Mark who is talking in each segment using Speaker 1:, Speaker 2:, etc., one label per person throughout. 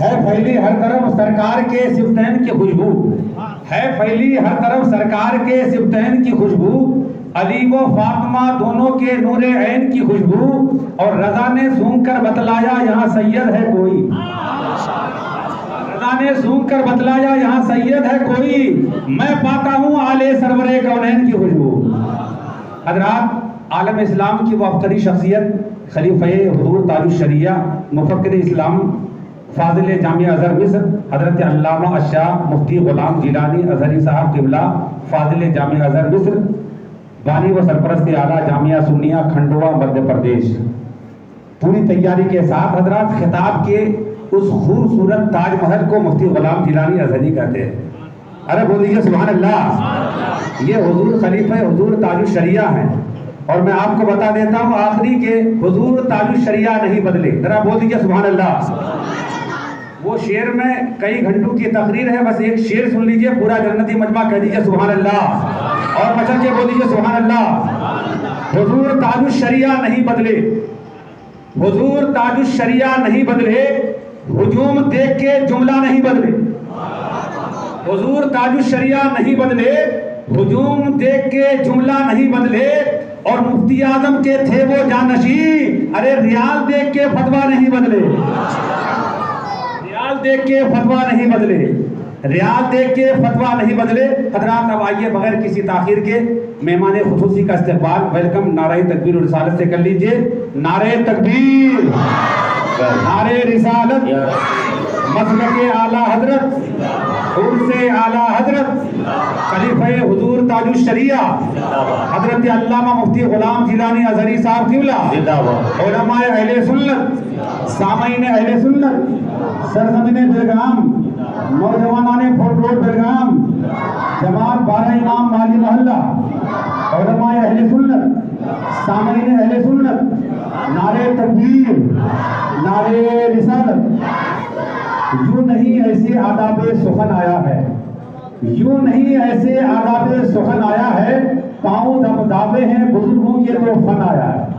Speaker 1: ہے پھیلی ہر طرف سرکار کے صفتین کی خوشبو، ہے پھیلی ہر طرف سرکار کے صفتین کی خوشبو، علی و فاطمہ دونوں کے نور عین کی خوشبو، اور رضا نے سونگ کر بتلایا یہاں سید ہے کوئی، رضا نے سونگ کر بتلایا یہاں سید ہے کوئی، میں پاتا ہوں آلے سرور کونین کی خوشبو۔ حضرات، عالم اسلام کی وہ افخری شخصیت خلیفہ حضور تاج الشریعہ مفکر اسلام فاضل جامعہ ازہر مصر حضرت علامہ الشاہ مفتی غلام جیلانی ازہری صاحب قبلہ فاضل جامعہ ازہر مصر بانی و سرپرست اعلیٰ جامعہ سنیہ کھنڈوا مدھیہ پردیش، پوری تیاری کے ساتھ حضرات خطاب کے اس خوبصورت تاج محل کو مفتی غلام جیلانی ازہری کہتے ہیں۔ ارے بولیے سبحان اللہ۔ یہ حضور خلیفہ حضور تاج الشریعہ ہیں، اور میں آپ کو بتا دیتا ہوں آخری کے حضور تاج الشریعہ نہیں بدلے، ذرا بول دیجیے سبحان اللہ۔ وہ شعر میں کئی گھنٹوں کی تقریر ہے، بس ایک شعر سن لیجئے، پورا جنتی مجمع کہہ دیجیے سبحان اللہ، اور مچل کے بول دیجیے سبحان اللہ۔ حضور تاج الشریعہ نہیں بدلے، حضور تاج الشریعہ نہیں بدلے، ہجوم دیکھ کے جملہ نہیں بدلے، حضور تاج الشریعہ نہیں بدلے، ہجوم دیکھ کے جملہ نہیں بدلے، اور مفتی اعظم کے تھے وہ جانشین، ارے ریال دیکھ کے فتویٰ نہیں بدلے، ریال دیکھ کے فتویٰ نہیں بدلے، ریال دیکھ کے فتویٰ نہیں بدلے۔ حضرات، اب آئیے بغیر کسی تاخیر کے مہمان خصوصی کا استقبال ویلکم نعرہ تکبیر و رسالت سے کر لیجئے۔ نعرہ تکبیر، نعرہ رسالت، مسلک اعلیٰ حضرت، عرس اعلیٰ حضرت خلیفہ حضور تاج الشریعہ حضرت علامہ مفتی غلام جیلانی ازہری صاحب قبلہ، علماء اہل سنت، سامعین اہل سنت، سرزمین بیلگام، نوجوانان فورٹ روڈ بیلگام، جماعت 12 امام مالی محلہ، علماء اہل سنت، سامعین اہل سنت، نعرہ تکبیر، نعرہ رسالت۔ یوں نہیں ایسے آداب سخن آیا ہے، یوں نہیں ایسے آداب سخن آیا ہے، پاؤں دم دابے ہیں بزرگوں کے تو فن آیا ہے۔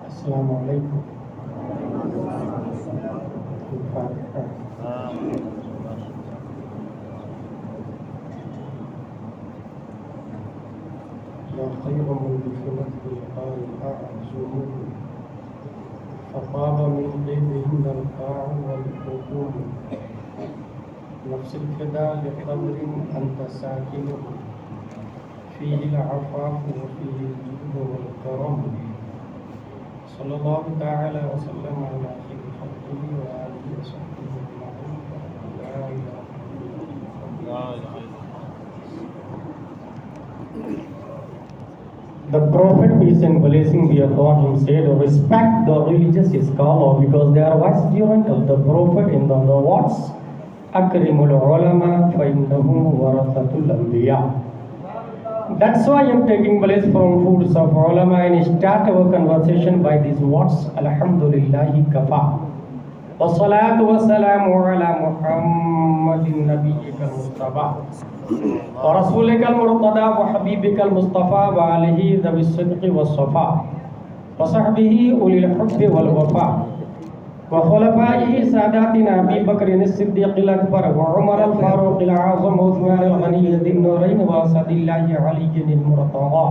Speaker 1: السلام علیکم۔ یا خیر من دخلت بالقاع الأعزم فطاب من قيدهن القاع والحكوم نفس الفداء لقبر أنت ساكنه فيه العفاف وفيه الجود والكرم صلی اللہ تعالی وسلم علی خیر خلقہ وآلہ وصحبہ اجمعین۔ لا الہ الا اللہ۔ The Prophet, peace and blessing be upon him, said, respect the religious scholar because they are vicegerent of the Prophet in the words, Akrimul ulama fa innahum warathatul anbiya. That's why I am taking place from foods of ulama and start our conversation by these words, Alhamdulillahi kafa. والصلاة والسلام على محمد نبيك المصطفى ورسولك المرتضى وحبيبك المصطفى وآله ذوي الصدق والصفاء وصحبه أولي الحب والوفاء وخلفائه ساداتنا أبي بكر الصديق الأكبر وعمر الفاروق الأعظم وعثمان الغني ذي النورين وأسد الله علي المرتضى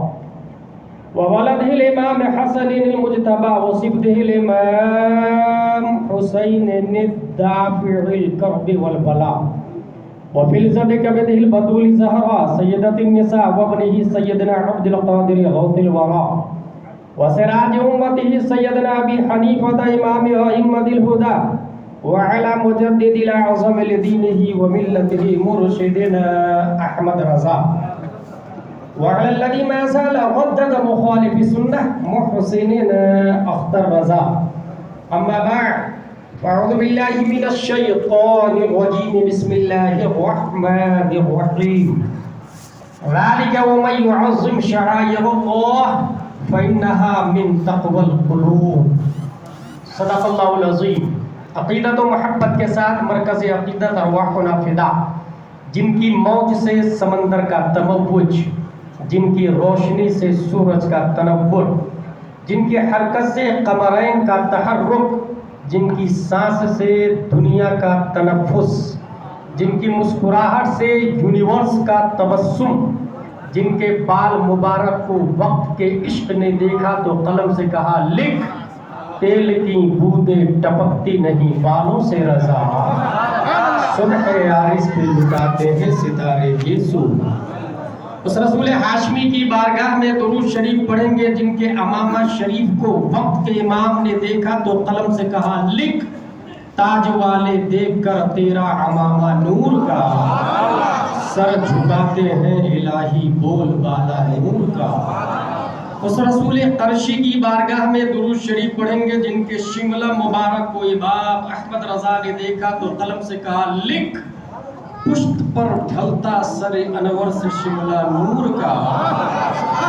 Speaker 2: وولده الإمام حسن المجتبى وصبته الإمام حسين الدافع الكرب والبلاء وفلذة كبده البتول زهراء سيدة النساء وابنه سيدنا عبد القادر غوث الوراء وسراج أمته سيدنا أبي حنيفة إمام أئمة الهدى وعلى مجدد الأعظم لدينه وملته مرشدنا أحمد رضا وعلى الذي ما زال ردد مخالف سنة محسننا أختر رضا. أما بعد فأعوذ بالله من الشيطان الرجيم بسم الله الرحمن الرحيم. ذلك ومن يعظم شعائر الله فإنها من تقوى القلوب. صدق اللہ العظیم. عقیدت و محبت کے ساتھ مرکز عقیدت ارواحنا فدا، جن کی موج سے سمندر کا تموج، جن کی روشنی سے سورج کا تنور، جن کی حرکت سے قمرین کا تحرک، جن کی سانس سے دنیا کا تنفس، جن کی مسکراہٹ سے یونیورس کا تبسم، جن کے بال مبارک کو وقت کے عشق نے دیکھا تو قلم سے کہا لکھ، تیل کی بوندیں ٹپکتی نہیں بالوں سے رضا، صبح عارض پہ لٹاتے ہیں ستارے یسوع. اس رسول ہاشمی کی بارگاہ میں درود شریف پڑھیں گے جن کے امامہ شریف کو وقت کے امام نے دیکھا تو قلم سے کہا لکھ، تاج والے دیکھ کر تیرا امامہ نور کا، سر جھکاتے ہیں الہی بول بالا نور کا. اس رسول قرشی کی بارگاہ میں درود شریف پڑھیں گے جن کے شنگلہ مبارک کو امام احمد رضا نے دیکھا تو قلم سے کہا لکھ، پشت پر ڈھلتا سر انور سے شملہ نور کا،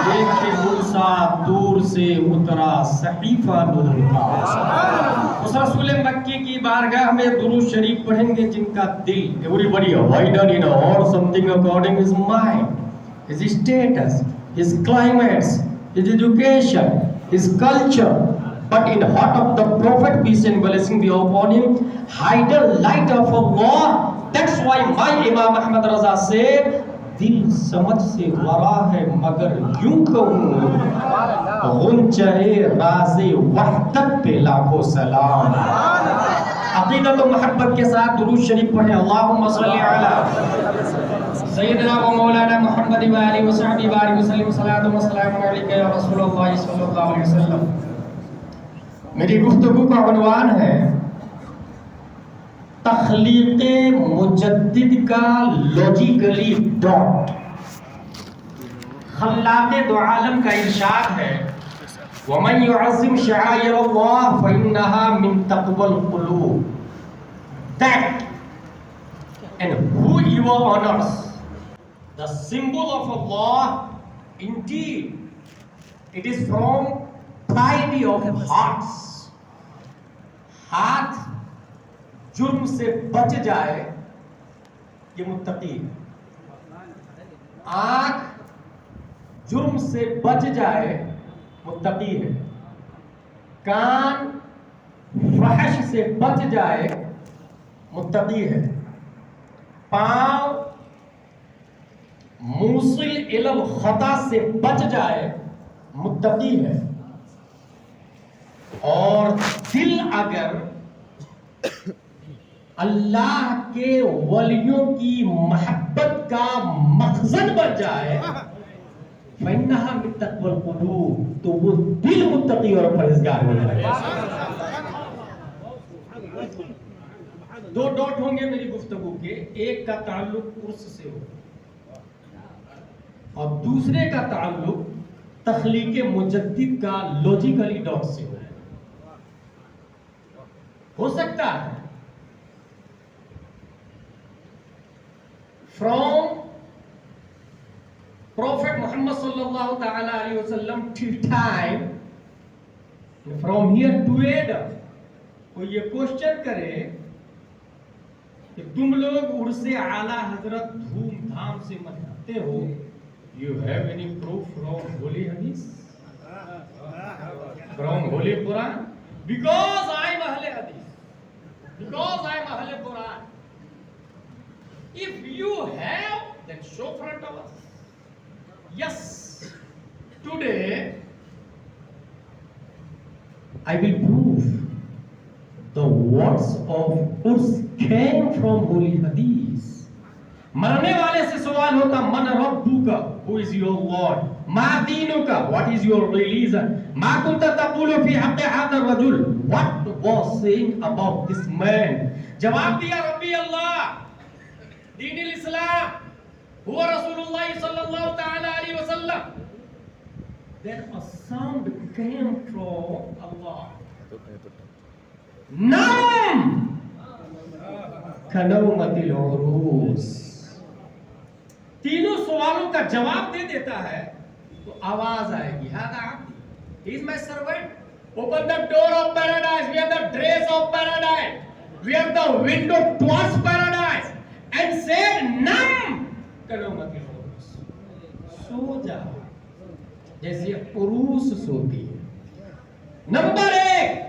Speaker 2: دیکھ کے موسیٰ دور سے اترا صحیفہ نور کا. اس رسول مکی کی بارگاہ میں درود شریف پڑھیں گے جن کا دل everybody wider in or something according his mind, his status, his climates, his education, his culture, but in heart of the prophet peace and blessing be upon him, hide the light of Allah. That's why my Imam Ahmad Raza said, دل سمجھ سے ورا ہے مگر یوں کہوں، غنچہ راز وحدت پہ لاکھوں سلام. عقیدت و محبت کے ساتھ درود شریف پڑھیں. اللہم صلی علی سیدنا و مولانا محمد و آلہ و صحبہ بارک وسلم. صلاۃ و سلام علیک یا رسول اللہ صلی اللہ علیہ وسلم. میری گفتگو کا عنوان ہے تخلیق مجدد کا لاجیکلی ڈاٹ. خلاق دو عالم کا ارشاد ہے وَمَن يُعَظِّمْ شَعَائِرَ اللَّهِ فَإِنَّهَا مِن تَقْوَى الْقُلُوبِ. That and who you honors the symbol of Allah, indeed it is from pride of hearts. ہاتھ جرم سے بچ جائے یہ متقی ہے، آنکھ جرم سے بچ جائے متقی ہے، کان فحش سے بچ جائے متقی ہے، پاؤں موصل الی الخطا سے بچ جائے متقی ہے، اور دل اگر اللہ کے ولیوں کی محبت کا مخزن بن جائے فَإِنَّهَا مِن تَقْوَى الْقُلُوبِ، تو وہ دل متقی اور پرہیزگار ہو جائے. دو ڈاٹ ہوں گے میری گفتگو کے، ایک کا تعلق عرص سے ہو اور دوسرے کا تعلق تخلیق مجدد کا لاجیکلی ڈاٹ سے ہو سکتا ہے. From Prophet Muhammad sallallahu ta'ala alayhi wa sallam till time, from here to Adam, کوئی یہ کوشچن کرے کہ تم لوگ عرص اعلیٰ حضرت دھوم دھام سے مناتے ہو، you have any proof from Holy Hadith? From Holy Quran? Because I am Ahle Hadith, because I am Ahle Quran. If you have, then show front of us. Yes, today I will prove the words of Urs came from Holy Hadith. مرنے والے سے سوال ہوتا من ربک, who is your Lord, ما دینک, what is your religion, ما كنت تقول في حق هذا الرجل, what was saying about this man. جواب دیا ربی اللہ, دین الاسلام, هو رسول اللہ صلی اللہ تعالی علیہ وسلم. Then a sound came from Allah. نام کنومت العروس. تینوں سوالوں کا جواب دے دیتا ہے تو آواز آئے گی, هذا عبدی, he is my servant. Open the door of paradise, we are the dress of paradise, we are the window towards paradise, and said nam کنومت العروس, سو جا جیسے عروس سوتی ہے. نمبر 1,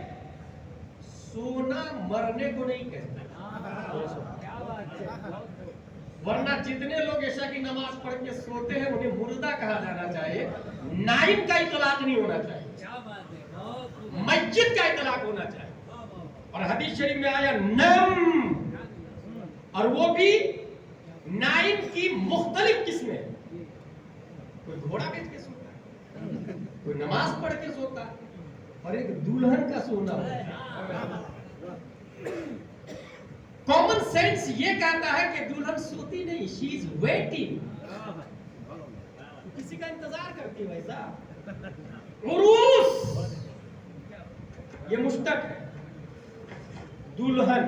Speaker 2: سونا مرنے کو نہیں کہتا, ورنہ جتنے لوگ عشاء کی نماز پڑھ کے سوتے ہیں انہیں مردہ کہا جانا چاہیے, نائم کا اطلاق نہیں ہونا چاہیے, مسجد کا اطلاق ہونا چاہیے. اور حدیث شریف میں آیا نم, اور وہ بھی نائم کی مختلف قسمیں, کوئی گھوڑا بیچ کے سوتا ہے, کوئی نماز پڑھ کے سوتا ہے, اور ایک دلہن کا سونا ہوتا ہے. کامن سینس یہ کہتا ہے کہ دلہن سوتی نہیں, شی از ویٹنگ, کسی کا انتظار کرتی ہے. ویسا عروس یہ مشتق ہے دلہن,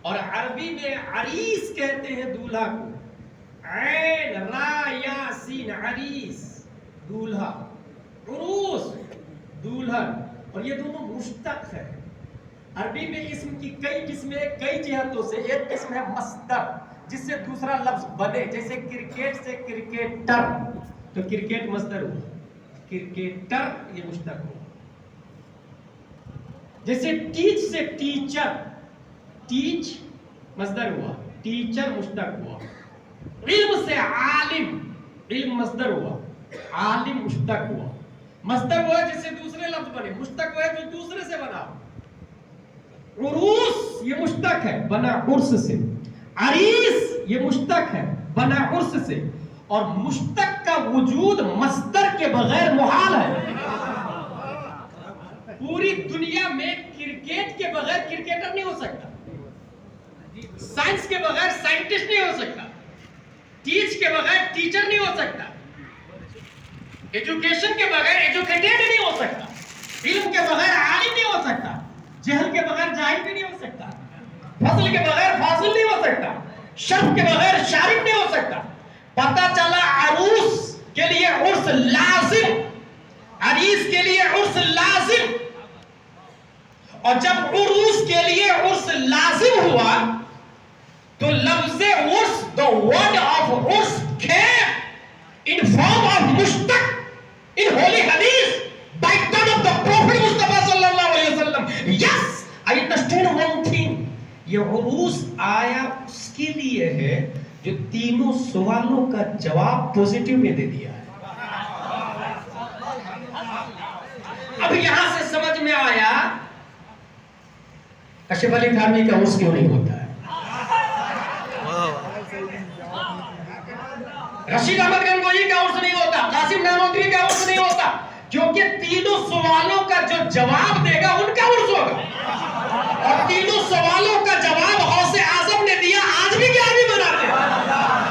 Speaker 2: اور عربی میں عریس کہتے ہیں دولہا کو, عین را یا سین, عریس دولہا, عروس دلہن, اور یہ دونوں مشتق ہے. عربی میں اسم کی کئی قسمیں, کئی جہتوں سے. ایک قسم ہے مصدر, جس سے دوسرا لفظ بنے, جیسے کرکٹ سے کرکٹر, تو کرکٹ مصدر ہوا, کرکٹر یہ مشتق ہوا. جیسے ٹیچ سے ٹیچر, ٹیچ مصدر ہوا, ٹیچر مشتق ہوا. علم سے عالم, علم مصدر ہوا, عالم مشتق ہوا. مصدر وہ ہے جس سے دوسرے لفظ بنے, مشتق وہ ہے جو دوسرے سے بنا. عروس یہ مشتق ہے, بنا عرس سے. عریس یہ مشتق ہے, بنا عرس سے. اور مشتق کا وجود مصدر کے بغیر محال ہے. پوری دنیا میں کرکٹ کے بغیر کرکٹر نہیں ہو سکتا, سائنس کے بغیر سائنٹسٹ نہیں ہو سکتا, ٹیچ کے بغیر ٹیچر نہیں ہو سکتا, ایجوکیشن کے بغیر ایجوکیٹڈ نہیں ہو سکتا, علم کے بغیر عالم نہیں ہو سکتا, جہل کے بغیر جاہل بھی نہیں ہو سکتا, فضل کے بغیر فاضل نہیں ہو سکتا, شرف کے بغیر شارف نہیں ہو سکتا. پتہ چلا عروس کے لیے عرس لازم, عریس کے لیے عرس لازم. اور جب عروس کے لیے عرس لازم ہوا تو لفظ عرس, the word of عرس came in form of mushtaq in holy hadith by tongue of the Prophet Mustafa sallallahu alaihi wasallam. Yes, I understand one thing. یہ عروس آیا اس کے لیے ہے جو تینوں سوالوں کا جواب پوزیٹیو میں دے دیا ہے. اب یہاں سے سمجھ میں آیا کشف علی تھانوی کا عرس کیوں نہیں ہوتا ہے, رشید احمد گنگوئی کا عرس نہیں ہوتا, قاسم نانوتوی کا عرس نہیں ہوتا, کیونکہ تینوں سوالوں کا جو جواب دے گا ان کا عرس ہوگا. اور تینوں سوالوں کا جواب غوث اعظم نے دیا, آج بھی 11ویں مناتے ہیں.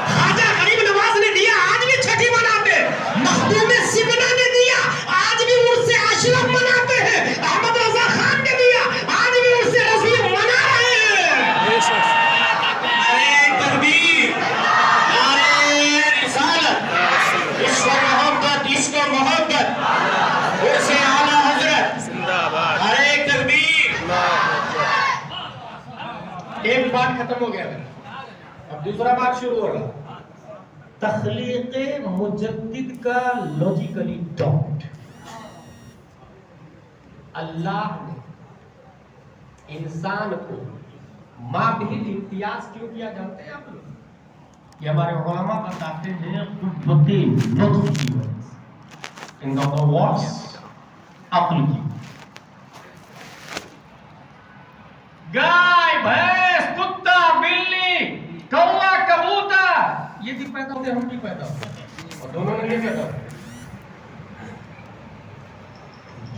Speaker 2: خواجہ غریب نواز نے دیا, آج بھی 6ٹھی مناتے ہیں. مخدوم سبنا نے دیا, آج بھی عرس اشرف مناتے ہیں. احمد رضا خان نے دیا, آج بھی عرس رضوی منا رہے ہیں. ارے تکبیر, ارے رسالت, اس کو محبت, اس کو محبت, عرس اعلیٰ حضرت, ارے تکبیر. ایک بات ختم ہو گیا, اب دوسرا بات شروع ہو رہا. تخلیق مجدد کا لاجیکلی ڈاٹ. اللہ نے انسان کو مابہل امتیاز کیوں کیا جانتے ہیں آپ لوگ؟ یہ ہمارے علماء بتاتے ہیں قدرتیں لطف کی وجہ سے, ان دا ورڈز عقل کی. گائے بھینس کتا بلی کوا کبوتر یہ بھی پیدا ہوتے ہم بھی پیدا ہوتے اور دونوں نے نہیں پیدا ہوتے.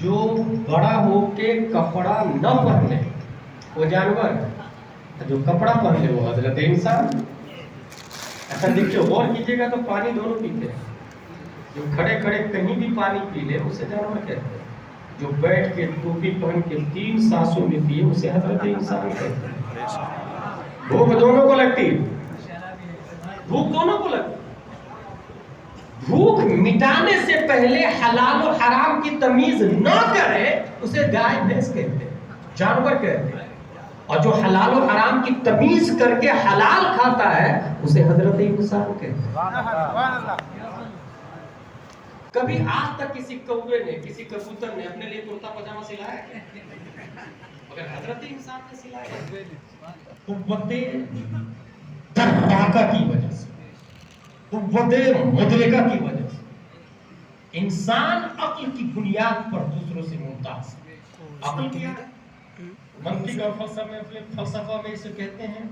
Speaker 2: جو بڑا ہو کے کپڑا نہ پہنے وہ جانور ہے، جو کپڑا پہنے وہ حضرت انسان. ایسا دیکھیے غور کیجیے گا تو پانی دونوں پیتے ہیں. جو کھڑے کھڑے کہیں بھی پانی پی لے اسے جانور کہتے ہیں. جو بیٹھ کے ٹوپی پہن کے 3 سانسوں میں پیے اسے حضرت انسان کہتے ہیں. بھوک دونوں کو لگتی ہے، بھوک دونوں کو لگتی ہے. بھوک مٹانے سے پہلے حلال و حرام کی تمیز نہ کرے اسے گائے بھینس کہتے ہیں، جانور کہتے ہیں. اور جو حلال و حرام کی تمیز کر کے حلال کھاتا ہے اسے حضرت انسان کہتے ہیں. کبھی آج تک کسی کوے نے کسی کبوتر نے اپنے لیے کرتا پاجامہ سلایا ہے؟ مگر حضرت انسان نے سلایا. قوت دراکہ کی وجہ سے، قوت مدرکہ کی وجہ سے انسان عقل کی بنیاد پر دوسروں سے ممتاز ہے. عقل کیا ہے؟ منطق اور فلسفہ میں اسے کہتے ہیں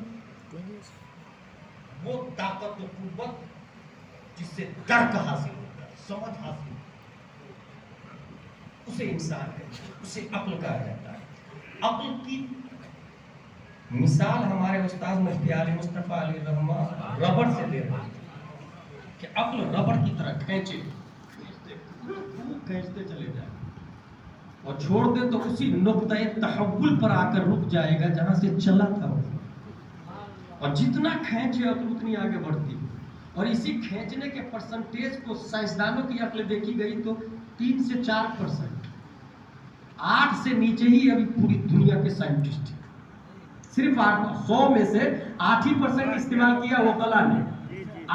Speaker 2: وہ طاقت و قوت جس سے درک حاصل ہوتا ہے، سمجھ حاصل ہوتا ہے، اسے انسان کہتے ہیں، اسے عقل کہا جاتا ہے. عقل کی مثال ہمارے استاد مفتی علی مصطفیٰ علی رحمہ ربڑ سے دے رہے ہیں کہ عقل ربڑ کی طرح کھینچتے چلے جائیں اور چھوڑ دے تو اسی نقطۂ تحول پر آ کر رک جائے گا جہاں سے چلا تھا وہ. اور جتنا کھینچے عقل اتنی آگے بڑھتی. اور اسی کھینچنے کے پرسنٹیج کو سائنسدانوں کی عقل دیکھی گئی تو 3 سے 4%، 8 سے نیچے ہی ابھی پوری دنیا کے سائنٹسٹ ہیں. صرف 100 میں سے 8% استعمال کیا وہ کلا نے،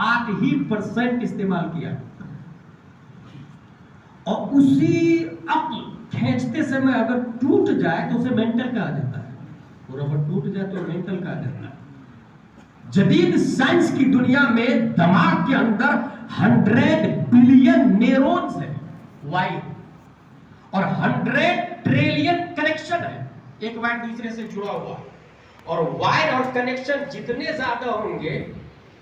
Speaker 2: 8% استعمال کیا. اور اسی عقل کھینچتے سمے اگر ٹوٹ جائے تو اسے مینٹل کہا جاتا ہے. اور اگر ٹوٹ جائے تو مینٹل کہا جاتا ہے. جدید سائنس کی دنیا میں دماغ کے اندر 100 بلین نیورونز ہیں وائر، اور 100 ٹریلین کنیکشن ہے. ایک وائر دوسرے سے جڑا ہوا ہے، اور وائر اور کنیکشن جتنے زیادہ ہوں گے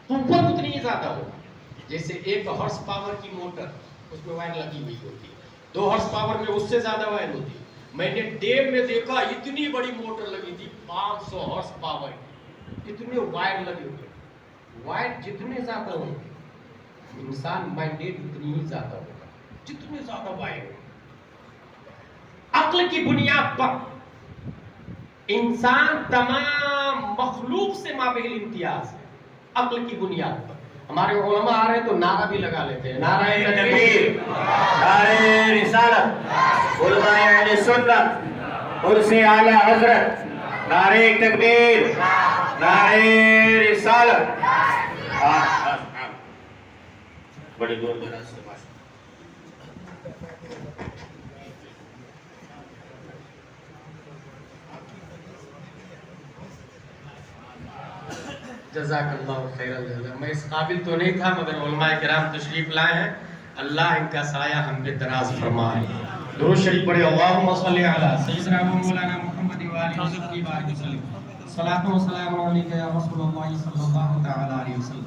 Speaker 2: قوت اتنی ہی زیادہ ہوگی. جیسے 1 ہارس پاور کی موٹر اس میں وائر لگی ہوئی ہوتی ہے، 2 ہارس پاور میں اس سے زیادہ وائر ہوتی ہے. میں نے ڈیم میں دیکھا اتنی بڑی موٹر لگی تھی 500 ہارس پاور کی، اتنے وائر لگے ہوئے. وائر جتنے زیادہ ہوں گے انسان مائنڈیڈ اتنی ہی زیادہ ہوگا، جتنے زیادہ وائر ہوں. عقل کی بنیاد پر انسان تمام مخلوق سے مابین امتیاز ہے. عقل کی بنیاد پر ہمارے علماء آ رہے ہیں تو نعرہ بھی لگا لیتے ہیں، نعرہ تکبیر،
Speaker 3: نعرہ رسالت، علماء اہل سنت، عرس اعلیٰ حضرت، نعرہ تکبیر، نعرہ رسالت. بڑے دور دراز سے
Speaker 2: جزاک اللہ خیر الجزا. میں اس قابل تو نہیں تھا مگر علماء کرام تشریف لائے ہیں، اللہ ان کا سایہ ہم پہ دراز فرمائے. درود شریف پڑھے. اللہم صلی علی سیدنا و مولانا محمد و آلہ وصحبہ وسلم. صلاۃ و سلام علیک یا رسول اللہ صلی اللہ تعالی علیہ وسلم.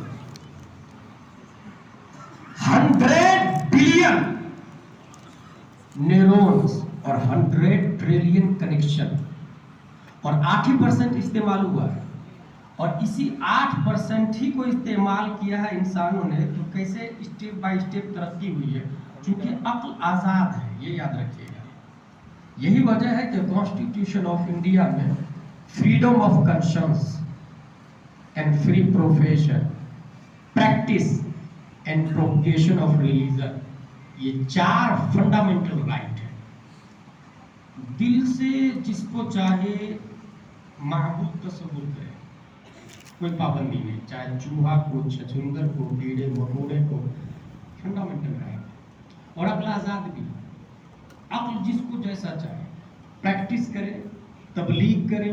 Speaker 2: 100 بلین نیورونز اور 100 ٹریلین کنیکشن، اور 8% استعمال ہوا ہے. اور اسی 8% ہی کو استعمال کیا ہے انسانوں نے. تو کیسے اسٹیپ بائی اسٹیپ ترقی ہوئی ہے؟ چونکہ عقل آزاد ہے، یہ یاد رکھیے گا. یہی وجہ ہے کہ کانسٹیٹیوشن آف انڈیا میں freedom of conscience and free profession, practice and propagation of religion, یہ 4 فنڈامنٹل رائٹ ہیں. دل سے جس کو چاہے معبود تصور کرے، کوئی پابندی نہیں، چاہے چوہا کو، چھچھندر کو، کیڑے مکوڑے کو، فنڈامنٹل رائٹ. اور عقل آزاد بھی. عقل جس کو جیسا چاہے پریکٹس کرے، تبلیغ کرے.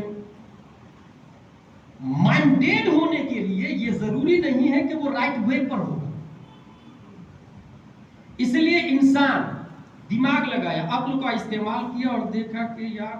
Speaker 2: مائنڈیڈ ہونے کے لیے یہ ضروری نہیں ہے کہ وہ رائٹ وے پر ہوگا. اس لیے انسان دماغ لگایا، عقل کا استعمال کیا اور دیکھا کہ یار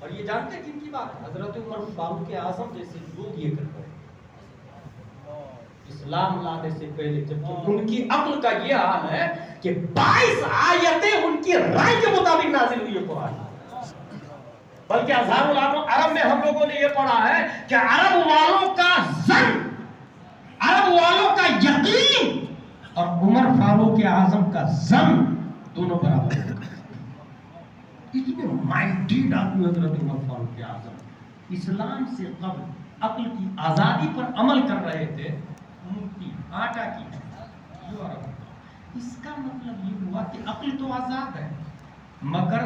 Speaker 2: اور یہ جانتے ہیں کن کی بات؟ حضرت عمر فاروق اعظم جیسے لوگ یہ کرتے ہیں اسلام لانے سے پہلے، جب ان کی عقل کا یہ حال ہے کہ 22 آیتیں ان کی رائے کے مطابق نازل ہوئی ہے قرآن، بلکہ ہزاروں لاکھوں عرب میں ہم لوگوں نے یہ پڑھا ہے کہ عرب والوں کا ظن، عرب والوں کا یقین اور عمر فاروق اعظم کا ظن دونوں برابر ہیں۔ اتنے مائنڈیڈ آدمی حضرت عمر فاروق اعظم اسلام سے قبل عقل کی آزادی پر عمل کر رہے تھے، مٹی آٹا کی یورپ۔ اس کا مطلب یہ ہوا کہ عقل تو آزاد ہے، مگر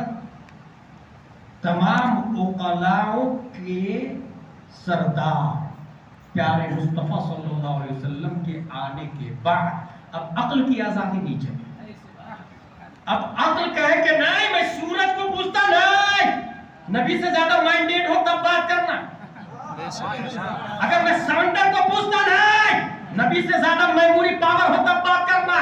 Speaker 2: تمام عقلاؤں کے سردار پیارے مصطفیٰ صلی اللہ علیہ وسلم کے آنے کے بعد اب عقل کی آزادی نہیں چلی۔ اب عقل کہے کہ نہیں میں سورج کو پوچھتا نہیں، نبی سے زیادہ مائنڈیڈ ہو تب بات کرنا۔ اگر میں سمندر کو پوچھتا نہیں، نبی سے زیادہ میموری پاور ہو تب بات کرنا۔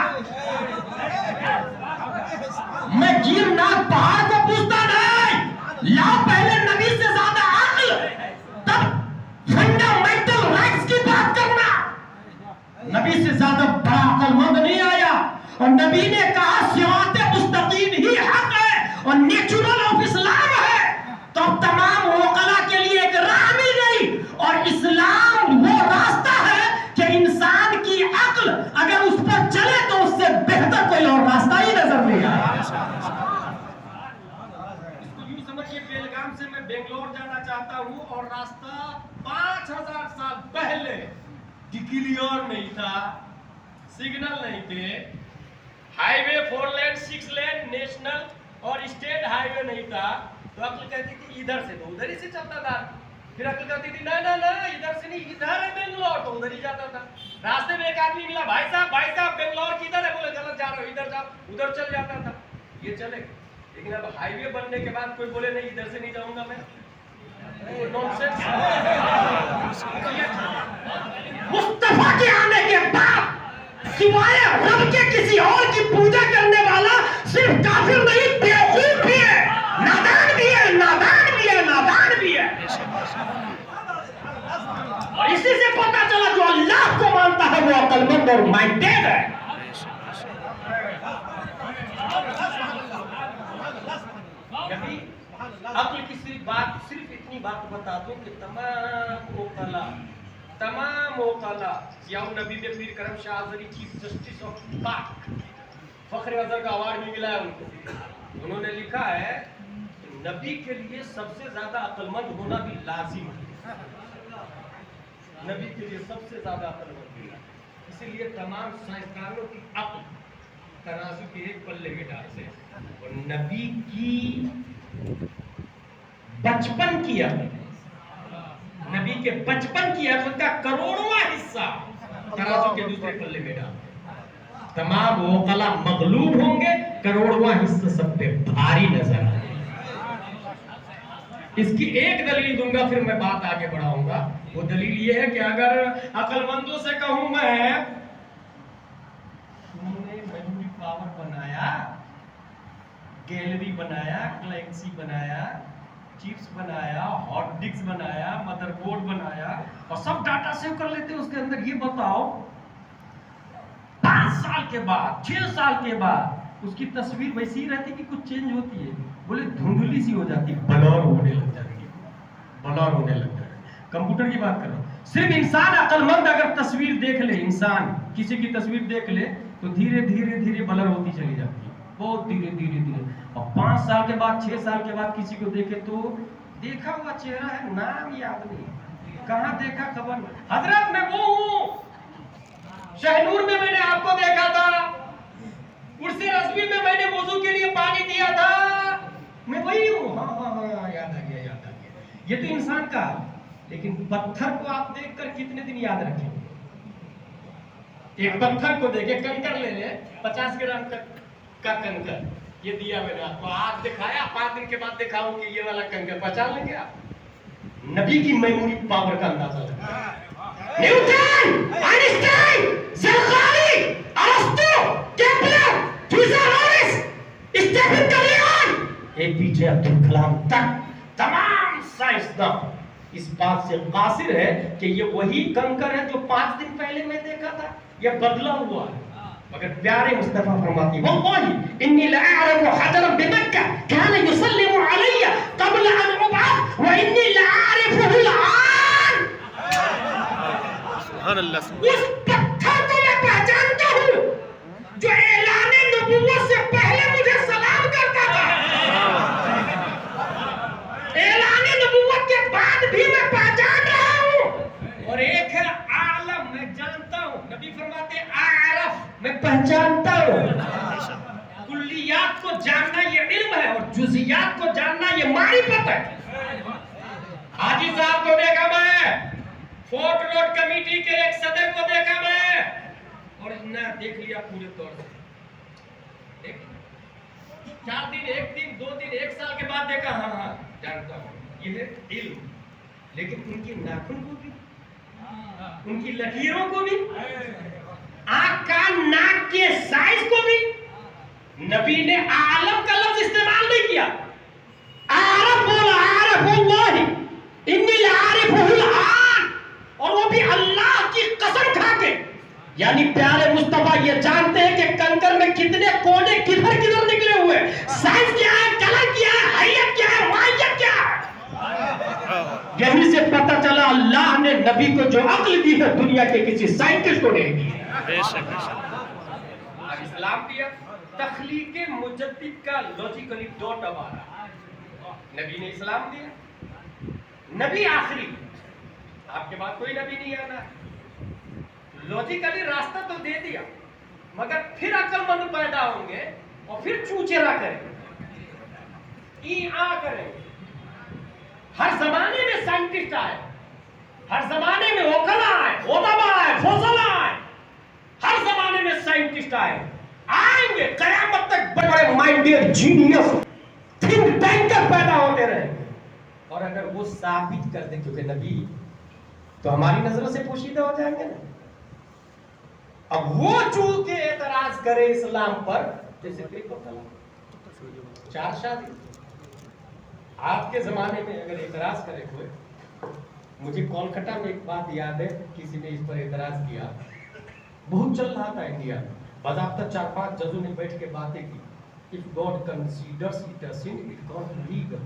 Speaker 2: میں گیرناگ پہاڑ کو پوچھتا نہیں، لاؤ پہلے نبی سے زیادہ عقل تب فنڈامنٹل رائٹس کی بات کرنا۔ نبی سے زیادہ بڑا عقل مند نہیں آیا، اور نبی نے کہا صراط مستقیم ہی حق ہے اور نیچرل آف اسلام ہے، تو تمام عقلاء کے لیے ایک راہ مل گئی، اور اسلام وہ راستہ ہے کہ انسان کی عقل اگر اس پر چلے تو اس سے بہتر کوئی اور راستہ ہی نظر نہیں آیا۔ اس کو یوں سمجھیے بیلگام سے میں بنگلور جانا چاہتا ہوں، اور راستہ 5000 سال پہلے کلیئر نہیں تھا، سگنل نہیں تھے، ہائی وے 4 لین 6 لین نیشنل اور اسٹیٹ ہائی وے نہیں تھا، تو عقل کہتی تھی ادھر سے، تو ادھر ہی سے چلتا تھا۔ پھر عقل کہتی تھی نہ ادھر سے نہیں، ادھر ہے بنگلور، تو ادھر ہی جاتا تھا۔ راستے میں ایک آدمی ملا، بھائی صاحب بنگلور کدھر ہے؟ بولے غلط جا رہا ہو، ادھر جاؤ، ادھر چل جاتا تھا، یہ چلے گا۔ لیکن اب ہائی وے بننے کے بعد کوئی بولے نہیں ادھر سے نہیں جاؤں گا میں، مصطفیٰ کے آنے کے بعد سوائے رب کے کسی اور کی پوجا کرنے والا صرف کافر نہیں، بیوقوف بھی ہے، نادان بھی ہے، نادان بھی ہے، نادان بھی ہے۔ اور اسی سے پتہ چلا جو اللہ کو مانتا ہے وہ عقل مند اور مائنڈیڈ ہے۔ عقل کی صرف اتنی بات بتا دوں کہ تمام عقلاء سیاہ النبی میں پیر کرم شاہ آذری چیف جسٹس آف پاک، فخر اعظم کا ایوارڈ بھی ملا ہے ان کو۔ انہوں نے لکھا ہے کہ نبی کے لیے سب سے زیادہ عقل مند ہونا بھی لازم ہے، نبی کے لیے سب سے زیادہ عقل مند ہونا، اسی لیے تمام سائنسدانوں کی عقل ترازو کے ایک پلے میں ڈالتے ہیں، اور نبی کی بچپن کی عقل، نبی کے بچپن کی عقل کا کروڑواں حصہ ترازو کے دوسرے پلے میں ڈالتے ہیں۔ تمام عقلاء مغلوب ہوں گے، کروڑواں حصہ سب پہ بھاری نظر آئے۔ اس کی ایک دلیل دوں گا، پھر میں بات آگے بڑھاؤں گا۔ وہ دلیل یہ ہے کہ اگر عقل مندوں سے کہوں میں تم نے میموری پاور بنایا، گیلری بنایا، گلیکسی بنایا، چپس بنایا، ہاٹ ڈسک بنایا، مدر بورڈ بنایا، اور سب ڈاٹا سیو کر لیتے ہیں اس کے اندر، یہ بتاؤ 5 سال کے بعد 6 سال کے بعد اس کی تصویر ویسی رہتی کہ کچھ چینج ہوتی ہے؟ بولے دھندلی سی ہو جاتی، بلور ہونے لگ جاتی ہے، بلور ہونے لگ جاتی ہے۔ کمپیوٹر کی بات کر رہا ہوں، صرف انسان عقل مند اگر تصویر دیکھ لے، انسان کسی کی تصویر دیکھ لے تو دھیرے دھیرے بلر ہوتی چلی جاتی ہے، بہت دھیرے، اور 5 سال کے بعد 6 سال کے بعد کسی کو دیکھے تو دیکھا ہوا چہرہ ہے، نام یاد نہیں، کہاں دیکھا خبر نہیں۔ حضرت میں وہ ہوں، شہنور میں میں نے آپ کو دیکھا تھا، عرس رضوی میں میں نے وضو کے لیے پانی دیا تھا، میں وہی ہوں۔ ہاں یاد آ گیا۔ یہ تو انسان کا، لیکن پتھر کو آپ دیکھ کر کتنے دن یاد رکھیں؟ ایک پتھر کو دیکھے، کنکر لے لے 50 گرام کا کنکر، یہ دیا میں نے آپ کو، آج دکھایا، 5 دن کے بعد دکھاؤں کہ یہ والا کنکر پہچان لیں گے آپ؟ نبی کی میموری پاور کا اندازہ لگا۔ نیوٹن، آئنسٹائن، زرقانی، ارسطو، کیپلر، فیثاغورس، اسٹیفن کلیان، اے پی جے عبد الکلام تک تمام نہ اس بات سے قاصر ہے کہ یہ وہی کنکر ہے جو 5 دن پہلے میں دیکھا تھا، یہ بدلا ہوا ہے. مگر پیارے مصطفیٰ فرماتی ہیں واللہ انی لأعرف حجرا بمکہ کان یسلم علی قبل ان ابعث وانی لأعرفه الآن.
Speaker 4: سبحان اللہ.
Speaker 2: اس پتھر کو میں پہچانتا ہوں جو اعلان نبوت سے پہلے مجھے سلام کرتا تھا، اعلان نبوت کے بعد بھی میں پہچان رہا ہوں. اور ایک ہے عالم، میں جانتا ہوں. نبی فرماتے ہیں اعرف، میں پہچانتا ہوں. کلیات کو جاننا یہ علم ہے اور جزیات کو جاننا یہ معرفت ہے. حاجی صاحب کو دیکھا میں، فورٹ روڈ کمیٹی کے ایک صدر کو دیکھا میں، اور نہ دیکھ لیا پورے طور سے. 4 دن، 1 دن، 2 دن، 1 سال کے بعد دیکھا، ہاں ہاں جانتا ہوں. یہ ہے علم. لیکن ان کی ناخن کو بھی، ان کی لکیروں کو بھی، آنکھ کان ناک کے سائز کو بھی نبی نے عالم کا لفظ استعمال نہیں کیا. عارف بولا، عارف اللہ انی لعارفہ الآن، اور وہ بھی اللہ کی قسم کھا کے. یعنی پیارے مصطفیٰ یہ جانتے ہیں کہ کنکر میں کتنے کونے کدھر کدھر نکلے ہوئے، سائز کیا ہے، کلر کیا ہے، حیت کیا ہے، ماہیت کیا ہے. یہیں سے پتہ چلا اللہ نے نبی کو جو عقل دی ہے دنیا کے کسی سائنٹسٹ کو نہیں دی.
Speaker 4: بے شک بے شک.
Speaker 2: اسلام دیا تخلیق مجدد کا لوجیکلی ڈاٹ اب آ رہا. نبی نے اسلام دیا، نبی آخری، آپ کے بعد کوئی نبی نہیں آنا. لوجیکلی راستہ تو دے دیا، مگر پھر عقل مند پیدا ہوں گے اور پھر چوچرا کریں گے، کریں گے. ہر زمانے میں سائنٹسٹ آئے، ہر زمانے میں وکلا آئے، ادبا آئے، فضلا آئے، ہر زمانے میں سائنٹسٹ آئے، آئیں گے قیامت تک. بڑے بڑے مائنڈیڈ جینیس تھنک ٹینکر پیدا ہوتے رہیں گے. اور اگر وہ ثابت کر دیں کیونکہ نبی تو ہماری نظروں سے پوشیدہ ہو جائیں گے نا. اب وہ چونکہ اعتراض کرے اسلام پر، جیسے 4 شادی آپ کے زمانے میں اگر اعتراض کرے کوئی. مجھے کولکتہ میں ایک بات یاد ہے، کسی نے اس پر اعتراض کیا، بہت چل رہا تھا انڈیا میں. باضابطہ 4-5 ججوں نے بیٹھ کے باتیں کی. If God considers it a sin, it can't be legal.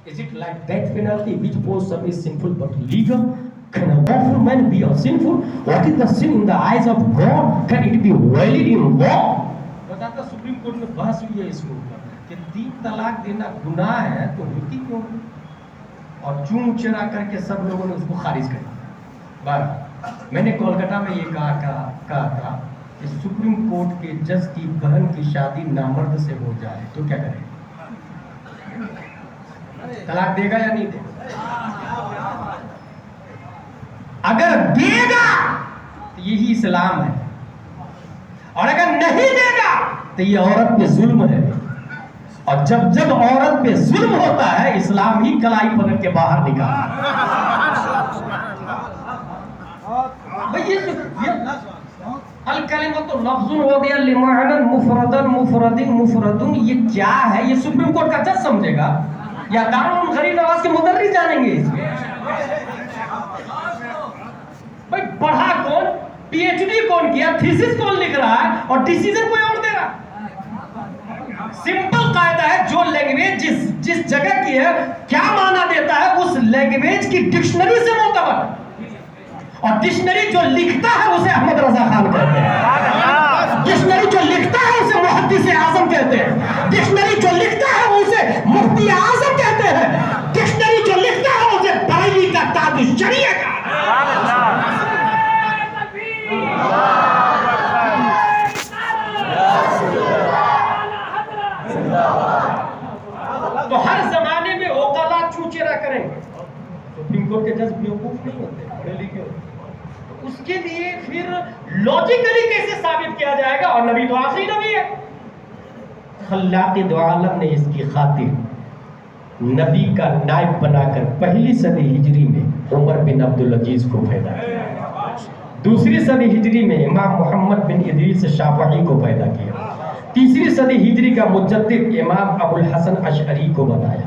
Speaker 2: Is it like death penalty, which for some is sinful but legal? Can a lawful man be a sinful? What is the sin in the eyes of God? Can it be valid in law? بتاتا supreme court میں بحث ہوئی ہے اس کو کہ 3 طلاق دینا گناہ ہے تو ہوتی کیوں؟ اور چون چرا کر کے سب لوگوں نے اس کو خارج کر دیا. بہرحال میں نے کولکتہ میں یہ کہا تھا کہ سپریم کورٹ کے جج کی بہن کی شادی نامرد سے ہو جائے تو کیا کرے؟ طلاق دے گا یا نہیں دے گا؟ اگر دے گا تو یہی اسلام ہے، اور اگر نہیں دے گا تو یہ عورت پہ ظلم ہے. اور جب عورت پہ ظلم ہوتا ہے اسلام ہی کلائی پکڑ کے باہر نکالا. الکلمۃ لفظ ہو گیا لمعنى مفردا مفرد مفرد، یہ کیا ہے؟ یہ سپریم کورٹ کا جج سمجھے گا یا دارالعلوم غریب نواز کے مدرس جانیں گے؟ بھائی پڑھا کون، پی ایچ ڈی کون کیا، تھیسس کون لکھ رہا ہے، اور ڈیسیژن کوئی اور دے رہا. سمپل قاعدہ ہے، جو لینگویج جس جگہ کی ہے کیا معنی دیتا ہے اس لینگویج کی ڈکشنری سے معتبر. اور ڈکشنری جو لکھتا ہے اسے احمد رضا خان کہتے ہیں، ڈکشنری جو لکھتا ہے اسے محدث اعظم کہتے ہیں، ڈکشنری جو لکھتا ہے اسے مفتی اعظم کہتے ہیں، ڈکشنری جو لکھتا ہے اسے بریلی کا تاج الشریعہ کا. تو ہر زمانے میں اوقلا چوچرا کریں گے. سپریم کورٹ کے جج بیوقوف نہیں ہوتے، پڑھے لکھے ہوتے. اس کے لیے پھر لاجیکلی کیسے ثابت کیا جائے گا؟ اور نبی تو آخری نبی ہے. خلاق دو عالم نے اس کی خاطر نبی کا نائب بنا کر 1 صدی ہجری میں عمر بن عبدالعزیز کو پیدا کیا، 2 صدی ہجری میں امام محمد بن ادریس شافعی کو پیدا کیا، 3 صدی ہجری کا مجدد امام ابو الحسن اشعری کو بنایا،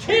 Speaker 2: 6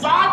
Speaker 2: 7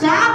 Speaker 2: 7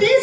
Speaker 2: 30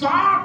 Speaker 2: 7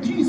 Speaker 2: 30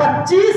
Speaker 2: 25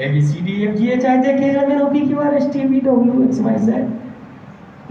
Speaker 2: ABCD FGH IJK LMNOP XYZ,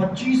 Speaker 2: 25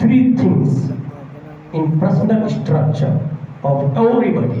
Speaker 2: 3 things in personal structure of everybody.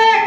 Speaker 2: 1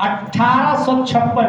Speaker 2: 1856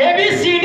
Speaker 2: ABCD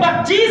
Speaker 2: 25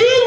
Speaker 2: 3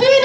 Speaker 2: 3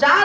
Speaker 2: 4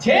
Speaker 2: 6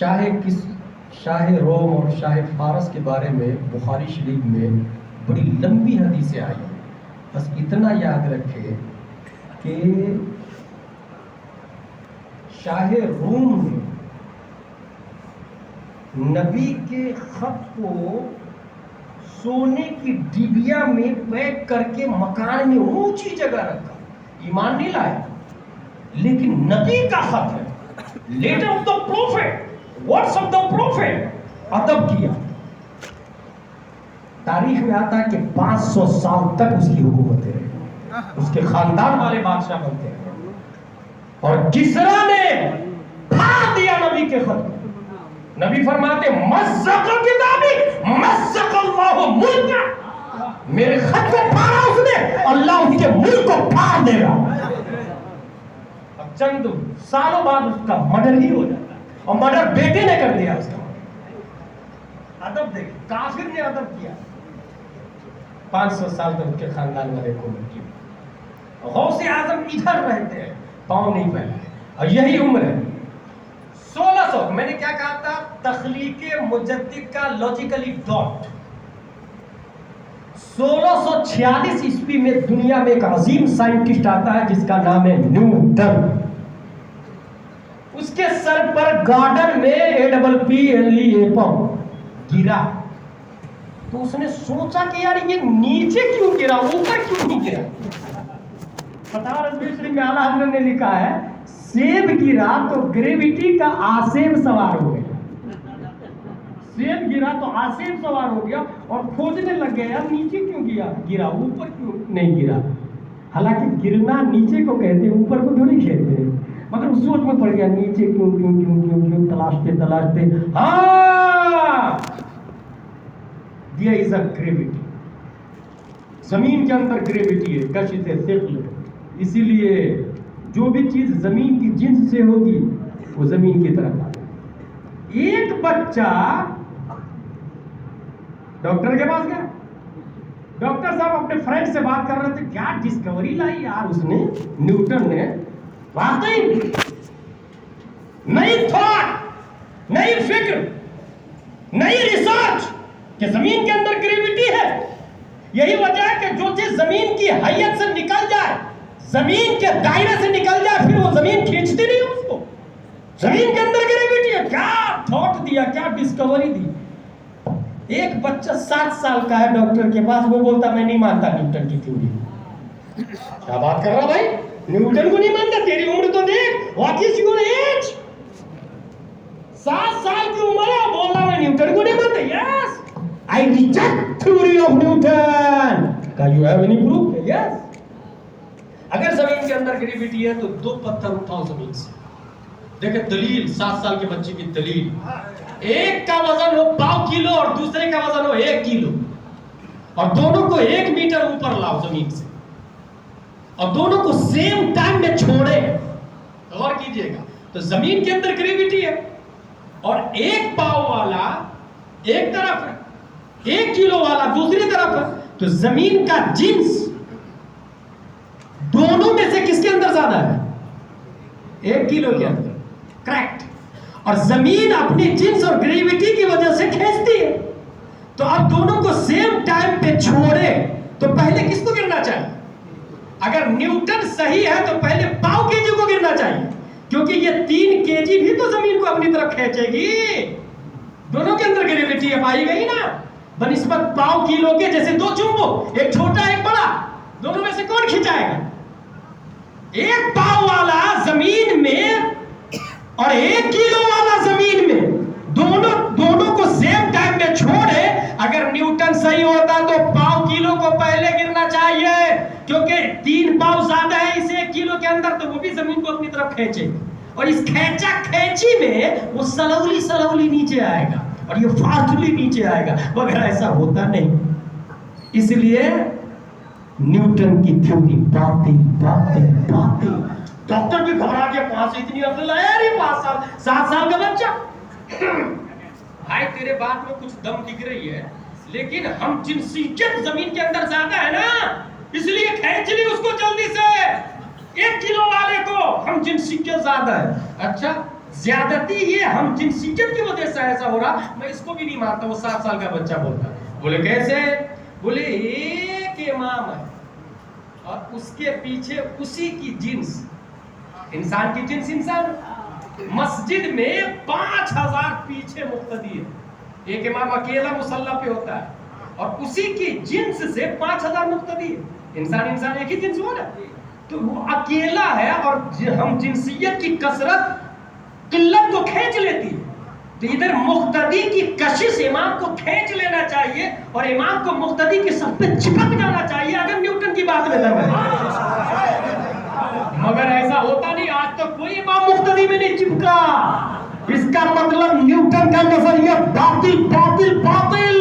Speaker 2: شاہ روم اور شاہ فارس کے بارے میں بخاری شریف میں بڑی لمبی حدیثیں آئی ہیں. بس اتنا یاد رکھے کہ شاہ روم نے نبی کے خط کو سونے کی ڈبیا میں پیک کر کے مکان میں اونچی جگہ رکھا. ایمان نہیں لایا, لیکن نبی کا خط ہے, letter of the prophet, words of the prophet, ادب کیا. تاریخ میں آتا ہے کہ 500 سال تک اس کی حکومتیں رہی, اس کے خاندان والے بادشاہ بنتے ہیں. اور کسرا نے پھاڑ دیا نبی کے خط کو. نبی فرماتے مزق کتابی مزق اللہ ملکا, میرے خط کو پھاڑا اس نے, اللہ اس کے ملک کو پھاڑ دے گا. اب چند سالوں بعد اس کا مرڈر ہی ہو جاتا ہے, اور مرڈر بیٹے نے کر دیا اس کا. ادب دیکھ, کافر نے ادب کیا. 500 سال تک اس کے خاندان والے کو ملکی. غوث اعظم ادھر رہتے ہیں, پاؤں نہیں پھیلائے, اور یہی عمر ہے. 1600 میں نے کیا کہا تھا, تخلیق مجدد کا لاجیکلی ڈاٹ. 1646 عیسوی میں دنیا میں ایک عظیم سائنٹسٹ آتا ہے جس کا نام ہے نیوٹن. اس کے سر پر گارڈن میں APPLE گرا. تو اس نے سوچا کہ یار یہ نیچے کیوں گرا, اوپر کیوں نہیں گرا. فتح رضوی شریف میں اعلیٰ حضرت نے لکھا ہے سیب گرا تو گریویٹی کا آسیب سوار ہو گیا. سیب گرا تو آسیب سوار ہو گیا, اور کھوجنے لگ گیا یار نیچے کیوں گرا, اوپر کیوں نہیں گرا. حالانکہ گرنا نیچے کو کہتے ہیں, اوپر کو تھوڑی کہتے ہیں. مگر اس سوچ میں پڑ گیا نیچے کیوں کیوں کیوں کیوں کیوں تلاشتے. ہاں, there is a gravity. زمین کے اندر گریویٹی ہے, کشش ثقل. اسی لیے جو بھی چیز زمین کی جنس سے ہوگی وہ زمین کی طرف آئے. ایک بچہ ڈاکٹر کے پاس گیا. ڈاکٹر صاحب اپنے فرینڈ سے بات کر رہے تھے, کیا ڈسکوری لائی یار اس نے, نیوٹن نے. واقعی نئی تھاٹ, نئی فکر, نئی ریسرچ کہ زمین کے اندر گریویٹی ہے. یہی وجہ ہے کہ جو چیز زمین کی حیت سے نکل جائے, زمین کے دائرے سے نکل جائے, پھر وہ زمین کھینچتی نہیں اس کو. زمین کے اندر گریویٹی ہے. کیا تھاٹ دیا, کیا ڈسکوری دی. ایک بچہ 7 سال کا ہے ڈاکٹر کے پاس, وہ بولتا میں نہیں مانتا نیوٹن کی تھیوری. کیا بات کر رہا بھائی, نیوٹن کو نہیں مانتا, تیری عمر تو دیکھ, واٹ از یور ایج. 7 سال کی عمر ہے, بول رہا میں نیوٹن کو نہیں مانتا. یس, I reject theory of Newton. Can you have any proof? Yes. اگر زمین کے اندر گریویٹی ہے تو 2 پتھر اٹھاؤ زمین سے. دیکھیں دلیل, 7 سال کے بچے کی دلیل. ایک کا وزن ہو 1.5 کلو اور دوسرے کا وزن ہو 1 کلو, اور دونوں کو 1 میٹر اوپر لاؤ زمین سے, اور دونوں کو سیم ٹائم میں چھوڑے. غور کیجئے گا, تو زمین کے اندر گریویٹی ہے, اور 1 پاؤ والا ایک طرف ہے, 1 کلو والا دوسری طرف ہے. تو زمین کا جنس دونوں میں سے کس کے اندر زیادہ ہے, 1 کلو کے اندر. کریکٹ. اور زمین اپنی جنس اور گریویٹی کی وجہ سے کھینچتی ہے. تو اب دونوں کو سیم ٹائم پہ چھوڑے تو پہلے کس کو گرنا چاہیے؟ اگر نیوٹن صحیح ہے تو پہلے پاؤ کے جی کو گرنا چاہیے, کیونکہ یہ 3 کے جی بھی تو زمین کو اپنی طرف کھینچے گی. دونوں کے اندر گریویٹی ہے, پائی گئی نا, بنسبت پاؤ کلو کے. جیسے 2 چمبو, ایک چھوٹا ایک بڑا, دونوں میں سے کون کھینچائے گا؟ 1 پاؤ والا زمین میں اور 1 کلو والا زمین میں, دونوں کو سیم ٹائم میں چھوڑے. اگر نیوٹن صحیح ہوتا تو پاؤ کلو کو پہلے گرنا چاہیے, کیونکہ 3 پاؤ زیادہ ہے اس 1 کلو کے اندر, تو وہ بھی زمین کو اپنی طرف کھینچے. اور اس کھینچا کھینچی میں وہ سلولی نیچے آئے گا, اور یہ فاسٹلی نیچے آئے گا, مگر ایسا ہوتا نہیں. اس لیے نیوٹن کی تھیوری باتیں. ڈاکٹر بھی گھبرا کے, 5 اتنی افضل ہے یار, 5 سال 7 سال کا بچہ. بھائی تیرے بات میں کچھ دم دکھ رہی ہے, لیکن ہم جنسیت زمین کے اندر زیادہ ہے نا, اس لیے کھینچ لی اس کو جلدی سے. 1 کلو والے کو ہم جنسیت زیادہ ہے. اچھا زیادتی یہ ہم جنسیت کی وجہ سے ایسا ہو رہا. میں اس کو بھی نہیں مانتا. وہ 7 سال کا بچہ بولتا. بولے کیسے؟ بولے ایک امام ہے اور اس کے پیچھے اسی کی جنس, انسان کی جنس انسان, مسجد میں 5000 پیچھے مقتدی ہے. ایک امام اکیلا مصلی پہ ہوتا ہے اور اسی کی جنس سے 5000 مقتدی ہے. انسان ایک ہی جنس ہو نا, تو وہ اکیلا ہے اور ہم جنسیت کی کثرت قلت کو کھینچ لیتی ہے. تو ادھر مقتدی کی کشش امام کو کھینچ لینا چاہیے اور امام کو مقتدی کی صف پہ چپک جانا چاہیے اگر نیوٹن کی بات میں دم ہے. مگر ایسا ہوتا نہیں. آج تک کوئی امام مقتدی میں نہیں چپکا. اس کا مطلب نیوٹن کا نظریہ باطل باطل باطل.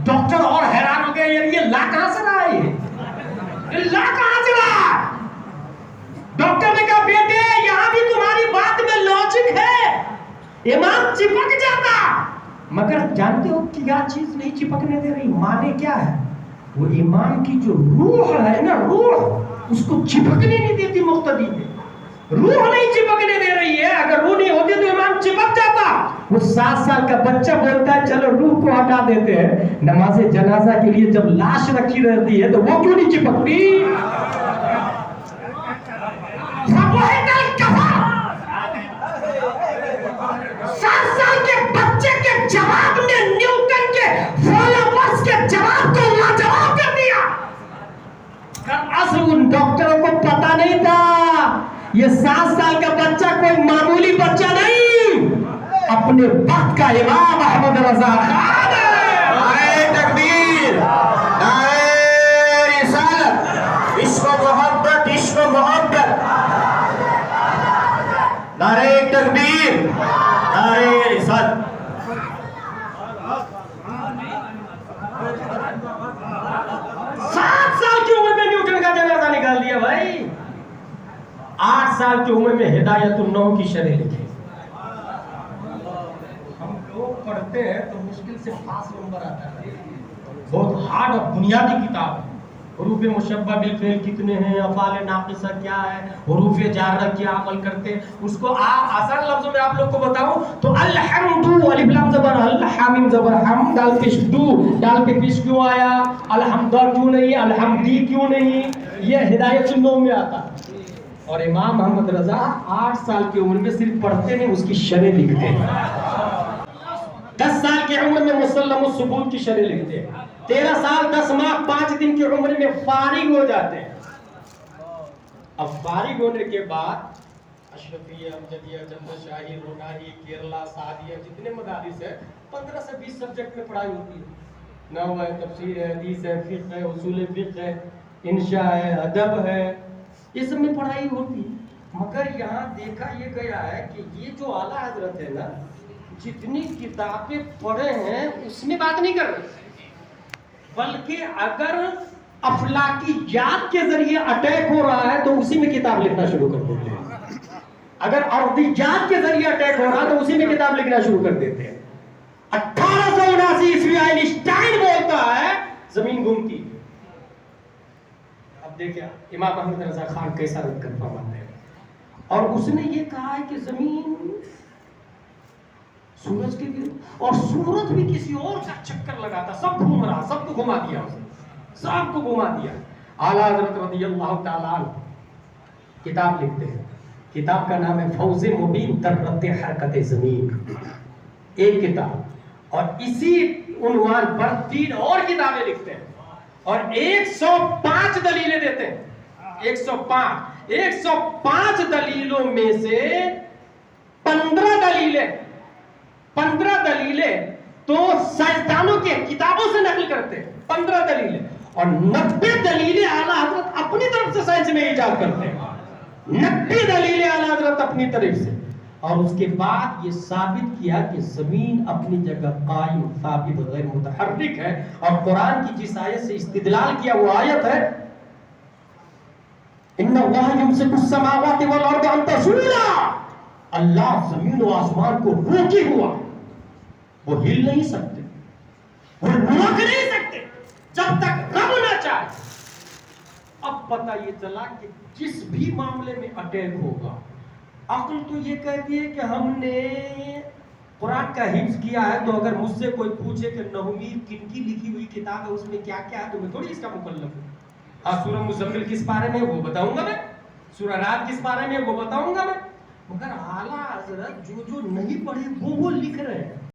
Speaker 2: ڈاکٹر اور حیران ہو گئے, یہ لا کہاں سے رہا ہے, یہ لا کہاں سے رہا. ڈاکٹر نے کہا بیٹے یہاں بھی تمہاری بات میں لاجک ہے, امام چپک جاتا. مگر جانتے ہو کیا چیز نہیں چپکنے دے رہی؟ مانے کیا ہے؟ وہ امام کی جو روح ہے نا, روح اس کو چپکنے نہیں دیتی مقتدی پہ. روح نہیں چپکنے دے رہی ہے. اگر روح نہیں ہوتی تو امام چپک جاتا. وہ 7 سال کا بچہ بولتا ہے چلو روح کو ہٹا دیتے ہیں. نماز جنازہ کے لیے جب لاش رکھی رہتی ہے تو وہ کیوں نہیں چپکتی؟ جواب نے نیوٹن کے فالوورز کے جواب کو لاجواب کر دیا. اصل ان ڈاکٹروں کو پتا نہیں تھا یہ 7 سال کا بچہ کوئی معمولی بچہ نہیں, اپنے وقت کا امام احمد رضا خان ہے.
Speaker 3: نعرہ تکبیر, نعرہ رسالت, عشق و محبت, عشق و محبت. نعرہ تکبیر, نعرہ رسالت.
Speaker 2: 7 سال کی عمر میں نیوٹن کا جنازہ نکال دیا بھائی. 8 سال کی عمر میں ہدایت النو کی شرح لکھی. ہم لوگ پڑھتے ہیں تو مشکل سے 5 نمبر آتا ہے. بہت ہارڈ اور بنیادی کتاب ہے. حروف مشبہ بالفعل کتنے ہیں, افعال ناقصہ کیا ہے, حروف جارہ کیا عمل کرتے ہیں, اس کو آسان لفظوں میں آپ لوگ کو بتاؤں تو الحمد, الف لام زبر ال, حامیم زبر ہم, دال پیش دو, دال پہ پیش کیوں آیا, الحمدہ کیوں نہیں, الحمدی کیوں نہیں, یہ ہدایت النو میں آتا. اور امام محمد رضا 8 سال کی عمر میں صرف پڑھتے نہیں, اس کی شرح لکھتے ہیں. 10 سال کی عمر میں مسلم الثبوت کی شرح لکھتے ہیں. 13 سال 10 ماہ 5 دن کی عمر میں فارغ ہو جاتے ہیں. اب فارغ ہونے کے بعد اشرفیہ, امجدیہ, جنت شاہی, روناری, کیرلا, سعدیہ, جتنے مدارس ہیں 15 سے 20 سبجیکٹ میں پڑھائی ہوتی ہے. نحو ہے, تفسیر ہے, حدیث ہے, فقہ ہے, اصول فقہ ہے, انشاء ہے, ادب ہے, یہ سب میں پڑھائی ہوتی ہے. مگر یہاں دیکھا یہ گیا ہے کہ یہ جو اعلیٰ حضرت ہے نا, جتنی کتابیں پڑھے ہیں اس میں بات نہیں کر رہے, بلکہ اگر افلاکیات کے ذریعے اٹیک ہو رہا ہے تو اسی میں کتاب لکھنا شروع کر دیتے ہیں. اگر ارضیات کے ذریعے اٹیک ہو رہا ہے تو اسی میں کتاب لکھنا شروع کر دیتے ہیں. 1879 عیسوی آئنسٹائن بولتا ہے زمین گھومتی. اب دیکھیں امام احمد رضا خان کیسا رد کر فرماتے ہیں, اور اس نے یہ کہا ہے کہ زمین سورج کے گرد, اور سورج بھی کسی اور کا چکر لگاتا, سب گھوم رہا, سب کو گھما دیا, سب کو گھما دیا. اعلیٰ حضرت رضی اللہ تعالیٰ عنہ کتاب لکھتے ہیں, کتاب کا نام ہے فوز مبین در رد حرکت زمین, ایک کتاب. اور اسی عنوان پر 3 اور کتابیں لکھتے ہیں اور 105 دلیلیں دیتے ہیں. 105 دلیلوں میں سے 15 دلیلیں تو سائنسدانوں کے کتابوں سے نقل کرتے ہیں, 15 دلیلیں, اور 90 دلیلیں اعلیٰ حضرت اپنی طرف سے سائنس میں ایجاد کرتے ہیں. 90 دلیلیں اعلیٰ حضرت اپنی طرف سے, اور اس کے بعد یہ ثابت کیا کہ زمین اپنی جگہ قائم, ثابت, غیر متحرک ہے. اور قرآن کی جس آیت سے استدلال کیا وہ آیت ہے ان اللہ یمسک السماوات والارض ان تزولا, اللہ زمین و آسمان کو روکے ہوا, وہ ہل نہیں سکتے, وہ روک نہیں سکتے جب تک رب نہ چاہے. اب پتہ یہ چلا کہ جس بھی معاملے میں اٹیک ہوگا عقل تو یہ کہتی ہے کہ ہم نے قرآن کا حفظ کیا ہے، تو اگر مجھ سے کوئی پوچھے کہ نومید کن کی لکھی ہوئی کتاب ہے، اس میں کیا کیا ہے، تو میں تھوڑی اس کا مکلف ہوں. ہاں سورہ مزمل کس پارے میں وہ بتاؤں گا میں، سورہ رات کس پارے میں وہ بتاؤں گا میں، مگر اعلیٰ حضرت جو نہیں پڑھے وہ لکھ رہے ہیں.